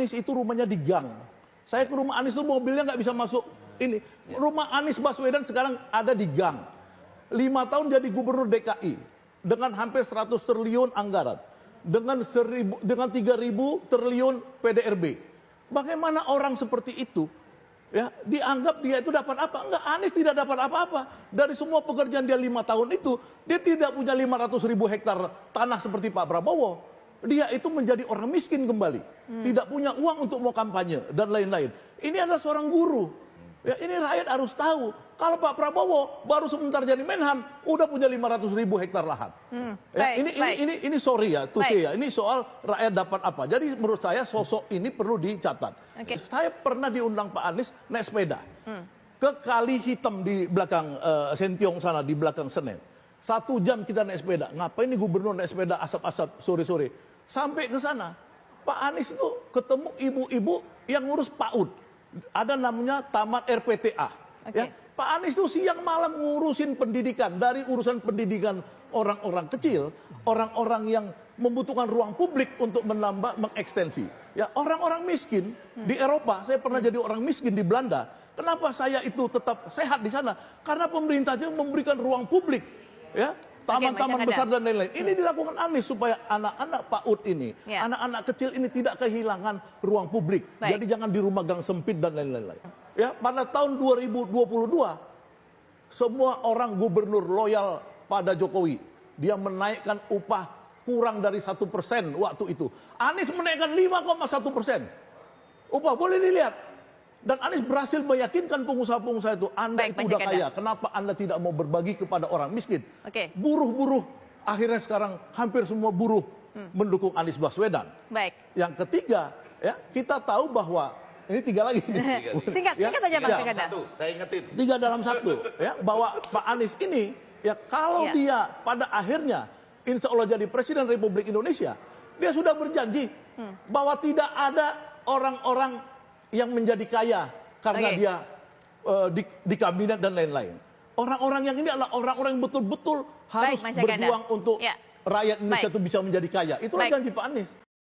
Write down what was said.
Anies itu rumahnya di gang. Saya ke rumah Anies itu mobilnya nggak bisa masuk. Ini rumah Anies Baswedan sekarang ada di gang. 5 tahun jadi gubernur DKI dengan hampir 100 triliun anggaran, dengan 3.000 triliun PDRB. Bagaimana orang seperti itu ya dianggap dia itu dapat apa? Enggak, Anies tidak dapat apa-apa. Dari semua pekerjaan dia 5 tahun itu, dia tidak punya 500.000 hektar tanah seperti Pak Prabowo. Dia itu menjadi orang miskin kembali, tidak punya uang untuk mau kampanye dan lain-lain. Ini adalah seorang guru. Ya, ini rakyat harus tahu. Kalau Pak Prabowo baru sebentar jadi Menhan, udah punya 500.000 hektar lahan. Ya, ini sorry ya, ya. Ini soal rakyat dapat apa. Jadi menurut saya sosok ini perlu dicatat. Saya pernah diundang Pak Anies naik sepeda ke Kali Hitam di belakang Sentiong sana, di belakang Senen. 1 jam kita naik sepeda. Ngapain nih gubernur naik sepeda asap-asap sore-sore? Sampai ke sana, Pak Anies itu ketemu ibu-ibu yang ngurus PAUD. Ada namanya tamat RPTA. Ya, Pak Anies itu siang malam ngurusin pendidikan, dari urusan pendidikan orang-orang kecil, orang-orang yang membutuhkan ruang publik untuk menambah, mengekstensi. Ya, orang-orang miskin di Eropa, saya pernah jadi orang miskin di Belanda. Kenapa saya itu tetap sehat di sana? Karena pemerintah itu memberikan ruang publik, ya, taman-taman besar dan lain-lain. Ini dilakukan Anies supaya anak-anak PAUD ini, anak-anak kecil ini tidak kehilangan ruang publik. Jadi jangan di rumah gang sempit dan lain-lain. Ya, pada tahun 2022, semua orang gubernur loyal pada Jokowi. Dia menaikkan upah kurang dari 1% waktu itu. Anies menaikkan 5,1%. Upah boleh dilihat. Dan Anies berhasil meyakinkan pengusaha-pengusaha itu, Anda itu udah kaya, kenapa Anda tidak mau berbagi kepada orang miskin? Buruh-buruh, akhirnya sekarang hampir semua buruh mendukung Anies Baswedan. Yang ketiga, ya, kita tahu bahwa, ini 3 lagi. Singkat saja Bang. Saya ingetin. 3 dalam 1, ya, bahwa Pak Anies ini, ya, kalau dia pada akhirnya, insya Allah jadi Presiden Republik Indonesia, dia sudah berjanji bahwa tidak ada orang-orang yang menjadi kaya karena dia di kabinet dan lain-lain. Orang-orang yang ini adalah orang-orang yang betul-betul harus berjuang untuk rakyat Indonesia itu bisa menjadi kaya. Itulah janji Pak Anies.